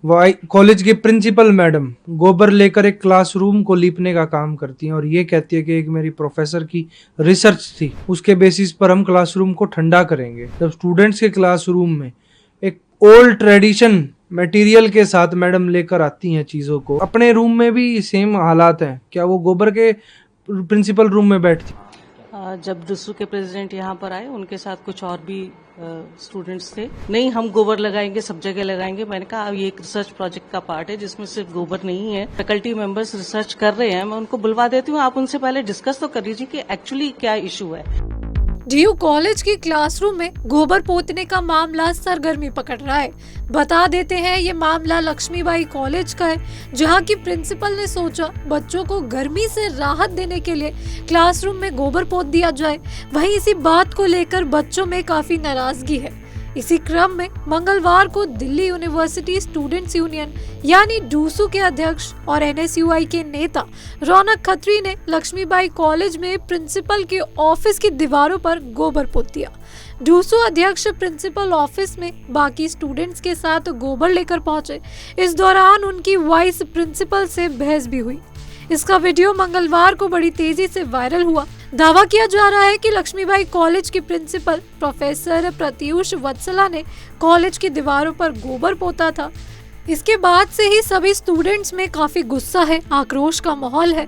College की principal madam गोबर लेकर एक क्लासरूम को लीपने का काम करती हैं और ये कहती है कि एक मेरी प्रोफेसर की रिसर्च थी, उसके बेसिस पर हम क्लासरूम को ठंडा करेंगे। जब स्टूडेंट्स के क्लासरूम में एक ओल्ड ट्रेडिशन मटेरियल के साथ मैडम लेकर आती हैं चीज़ों को, अपने रूम में भी सेम हालात हैं। क्या वो गोबर के प्रिंसिपल रूम में बैठती? जब दुसू के प्रेसिडेंट यहाँ पर आए, उनके साथ कुछ और भी स्टूडेंट्स थे। नहीं, हम गोबर लगाएंगे, सब जगह लगाएंगे। मैंने कहा ये एक रिसर्च प्रोजेक्ट का पार्ट है जिसमें सिर्फ गोबर नहीं है। फैकल्टी मेंबर्स रिसर्च कर रहे हैं, मैं उनको बुलवा देती हूँ। आप उनसे पहले डिस्कस तो कर लीजिए कि एक्चुअली क्या इशू है। डीयू कॉलेज की क्लासरूम में गोबर पोतने का मामला सरगर्मी पकड़ रहा है। बता देते हैं ये मामला लक्ष्मीबाई कॉलेज का है, जहां की प्रिंसिपल ने सोचा बच्चों को गर्मी से राहत देने के लिए क्लासरूम में गोबर पोत दिया जाए। वहीं इसी बात को लेकर बच्चों में काफी नाराजगी है। इसी क्रम में मंगलवार को दिल्ली यूनिवर्सिटी स्टूडेंट्स यूनियन यानी डूसू के अध्यक्ष और एनएसयूआई के नेता रौनक खत्री ने लक्ष्मीबाई कॉलेज में प्रिंसिपल के ऑफिस की दीवारों पर गोबर पोत दिया। डूसू अध्यक्ष प्रिंसिपल ऑफिस में बाकी स्टूडेंट्स के साथ गोबर लेकर पहुंचे। इस दौरान उनकी वाइस प्रिंसिपल से बहस भी हुई। इसका वीडियो मंगलवार को बड़ी तेजी से वायरल हुआ। दावा किया जा रहा है कि लक्ष्मीबाई कॉलेज की प्रिंसिपल प्रोफेसर प्रत्यूष वत्सला ने कॉलेज की दीवारों पर गोबर पोता था। इसके बाद से ही सभी स्टूडेंट्स में काफी गुस्सा है, आक्रोश का माहौल है।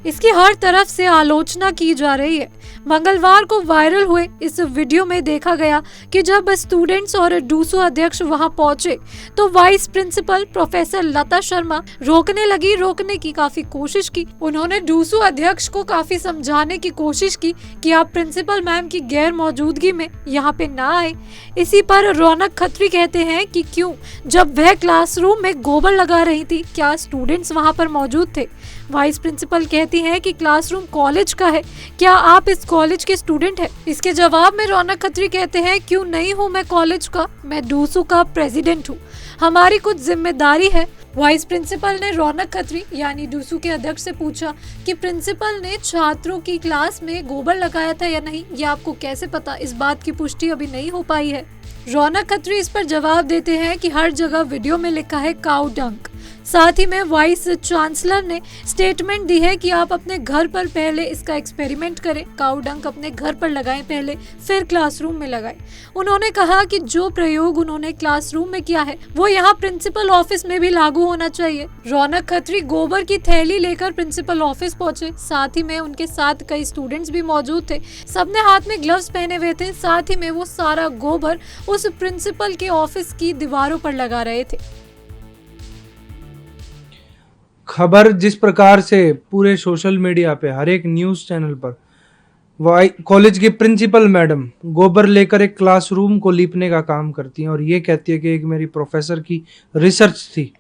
इसकी हर तरफ से आलोचना की जा रही है। मंगलवार को वायरल हुए इस वीडियो में देखा गया कि जब स्टूडेंट्स और डूसू अध्यक्ष वहां पहुंचे तो वाइस प्रिंसिपल प्रोफेसर लता शर्मा रोकने की काफी कोशिश की। उन्होंने डूसू अध्यक्ष को काफी समझाने की कोशिश की कि आप प्रिंसिपल मैम की गैर मौजूदगी में यहाँ पे ना आए। इसी पर रौनक खत्री कहते हैं कि क्यों, जब वह क्लासरूम में गोबर लगा रही थी क्या स्टूडेंट्स वहाँ पर मौजूद थे? वाइस प्रिंसिपल कहती हैं कि क्लासरूम कॉलेज का है, क्या आप इस कॉलेज के स्टूडेंट हैं? इसके जवाब में रौनक खत्री कहते हैं क्यों नहीं हूँ मैं कॉलेज का, मैं डूसू का प्रेसिडेंट हूँ, हमारी कुछ जिम्मेदारी है। वाइस प्रिंसिपल ने रौनक खत्री यानी डूसू के अध्यक्ष से पूछा कि प्रिंसिपल ने छात्रों की क्लास में गोबर लगाया था या नहीं, ये आपको कैसे पता? इस बात की पुष्टि अभी नहीं हो पाई है। रौनक खत्री इस पर जवाब देते हैं कि हर जगह वीडियो में लिखा है काउ डंक। साथ ही में वाइस चांसलर ने स्टेटमेंट दी है कि आप अपने घर पर पहले इसका एक्सपेरिमेंट करें, काउ डंक अपने घर पर लगाएं पहले, फिर क्लासरूम में लगाएं। उन्होंने कहा कि जो प्रयोग उन्होंने क्लासरूम में किया है वो यहाँ प्रिंसिपल ऑफिस में भी लागू होना चाहिए। रौनक खत्री गोबर की थैली लेकर प्रिंसिपल ऑफिस पहुंचे। साथ ही में उनके साथ कई स्टूडेंट्स भी मौजूद थे। सबने हाथ में ग्लव्स पहने हुए थे। साथ ही में वो सारा गोबर उस प्रिंसिपल के ऑफिस की दीवारों पर लगा रहे थे। खबर जिस प्रकार से पूरे सोशल मीडिया पे हर एक न्यूज़ चैनल पर कॉलेज की प्रिंसिपल मैडम गोबर लेकर एक क्लासरूम को लीपने का काम करती हैं और ये कहती है कि एक मेरी प्रोफेसर की रिसर्च थी,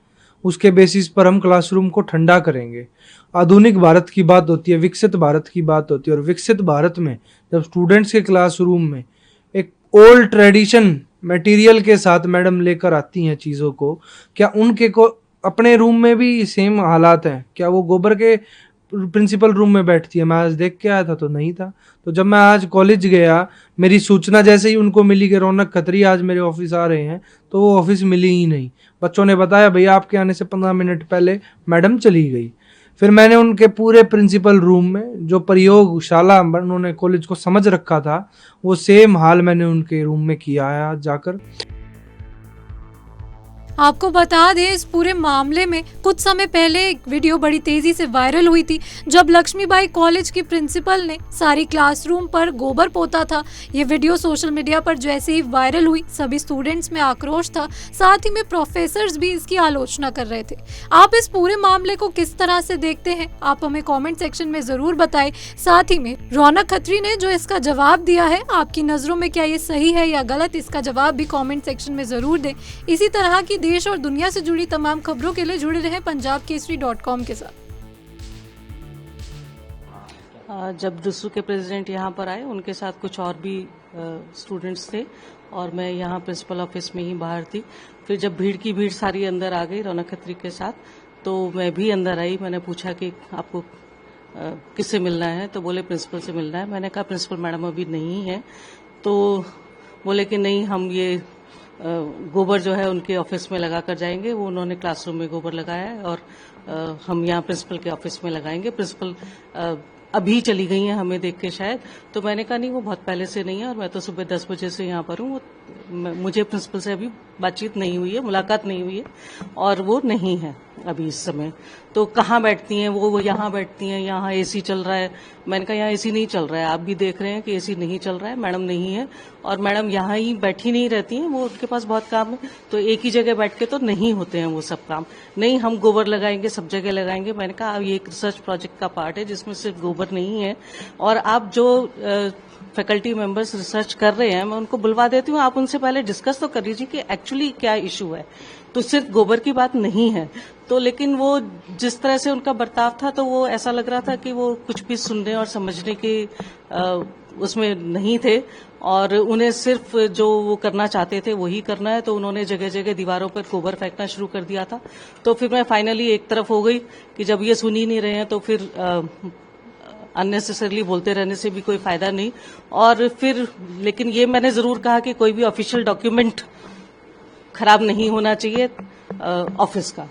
उसके बेसिस पर हम क्लासरूम को ठंडा करेंगे। आधुनिक भारत की बात होती है, विकसित भारत की बात होती है और विकसित भारत में जब स्टूडेंट्स के क्लासरूम में एक ओल्ड ट्रेडिशन मटेरियल के साथ मैडम लेकर आती हैं चीज़ों को, क्या उनके को अपने रूम में भी सेम हालात हैं? क्या वो गोबर के प्रिंसिपल रूम में बैठती है? मैं आज देख के आया था तो नहीं था। तो जब मैं आज कॉलेज गया, मेरी सूचना जैसे ही उनको मिली कि रौनक खत्री आज मेरे ऑफिस आ रहे हैं, तो वो ऑफिस मिली ही नहीं। बच्चों ने बताया भैया आपके आने से 15 मिनट पहले मैडम चली गई। फिर मैंने उनके पूरे प्रिंसिपल रूम में जो प्रयोगशाला उन्होंने कॉलेज को समझ रखा था वो सेम हाल मैंने उनके रूम में किया है आज जाकर। आपको बता दें इस पूरे मामले में कुछ समय पहले एक वीडियो बड़ी तेजी से वायरल हुई थी जब लक्ष्मीबाई कॉलेज की प्रिंसिपल ने सारी क्लासरूम पर गोबर पोता था। ये वीडियो सोशल मीडिया पर जैसे ही वायरल हुई सभी स्टूडेंट्स में आक्रोश था, साथ ही में प्रोफेसर्स भी इसकी आलोचना कर रहे थे। आप इस पूरे मामले को किस तरह से देखते हैं आप हमें कॉमेंट सेक्शन में जरूर बताएं। साथ ही में रौनक खत्री ने जो इसका जवाब दिया है, आपकी नजरों में क्या ये सही है या गलत, इसका जवाब भी कॉमेंट सेक्शन में जरूर दें। इसी तरह की देश और दुनिया से जुड़ी तमाम खबरों के लिए जुड़े रहें punjabkesari.com के साथ। जब दुसू के प्रेसिडेंट यहाँ पर आए, उनके साथ कुछ और भी स्टूडेंट्स थे और मैं यहाँ प्रिंसिपल ऑफिस में ही बाहर थी। फिर जब भीड़ की भीड़ सारी अंदर आ गई रौनक खत्री के साथ, तो मैं भी अंदर आई। मैंने पूछा कि आपको किससे मिलना है, तो बोले प्रिंसिपल से मिलना है। मैंने कहा प्रिंसिपल मैडम अभी नहीं है, तो बोले कि नहीं हम ये गोबर जो है उनके ऑफिस में लगा कर जाएंगे। वो उन्होंने क्लासरूम में गोबर लगाया है और हम यहाँ प्रिंसिपल के ऑफिस में लगाएंगे। प्रिंसिपल अभी चली गई हैं हमें देख के शायद, तो मैंने कहा नहीं वो बहुत पहले से नहीं है और मैं तो सुबह 10 बजे से यहाँ पर हूँ। मुझे प्रिंसिपल से अभी बातचीत नहीं हुई है, मुलाकात नहीं हुई है और वो नहीं है अभी इस समय। तो कहाँ बैठती हैं वो यहाँ बैठती हैं, यहाँ एसी चल रहा है। मैंने कहा यहाँ एसी नहीं चल रहा है, आप भी देख रहे हैं कि एसी नहीं चल रहा है, मैडम नहीं है और मैडम यहाँ ही बैठी नहीं रहती हैं, वो उनके पास बहुत काम है, तो एक ही जगह बैठ के तो नहीं होते हैं वो सब काम। नहीं हम गोबर लगाएंगे, सब जगह लगाएंगे। मैंने कहा अब ये एक रिसर्च प्रोजेक्ट का पार्ट है जिसमें सिर्फ गोबर नहीं है और आप जो फैकल्टी मेंबर्स रिसर्च कर रहे हैं मैं उनको बुलवा देती हूँ, आप उनसे पहले डिस्कस तो कर लीजिए कि एक्चुअली क्या इशू है। तो सिर्फ गोबर की बात नहीं है। तो लेकिन वो जिस तरह से उनका बर्ताव था तो वो ऐसा लग रहा था कि वो कुछ भी सुनने और समझने के उसमें नहीं थे और उन्हें सिर्फ जो वो करना चाहते थे वही करना है। तो उन्होंने जगह जगह दीवारों पर गोबर फेंकना शुरू कर दिया था। तो फिर मैं फाइनली एक तरफ हो गई कि जब ये सुन ही नहीं रहे हैं तो फिर अननेसेसरली बोलते रहने से भी कोई फायदा नहीं। और फिर लेकिन ये मैंने जरूर कहा कि कोई भी ऑफिशियल डॉक्यूमेंट खराब नहीं होना चाहिए ऑफिस का।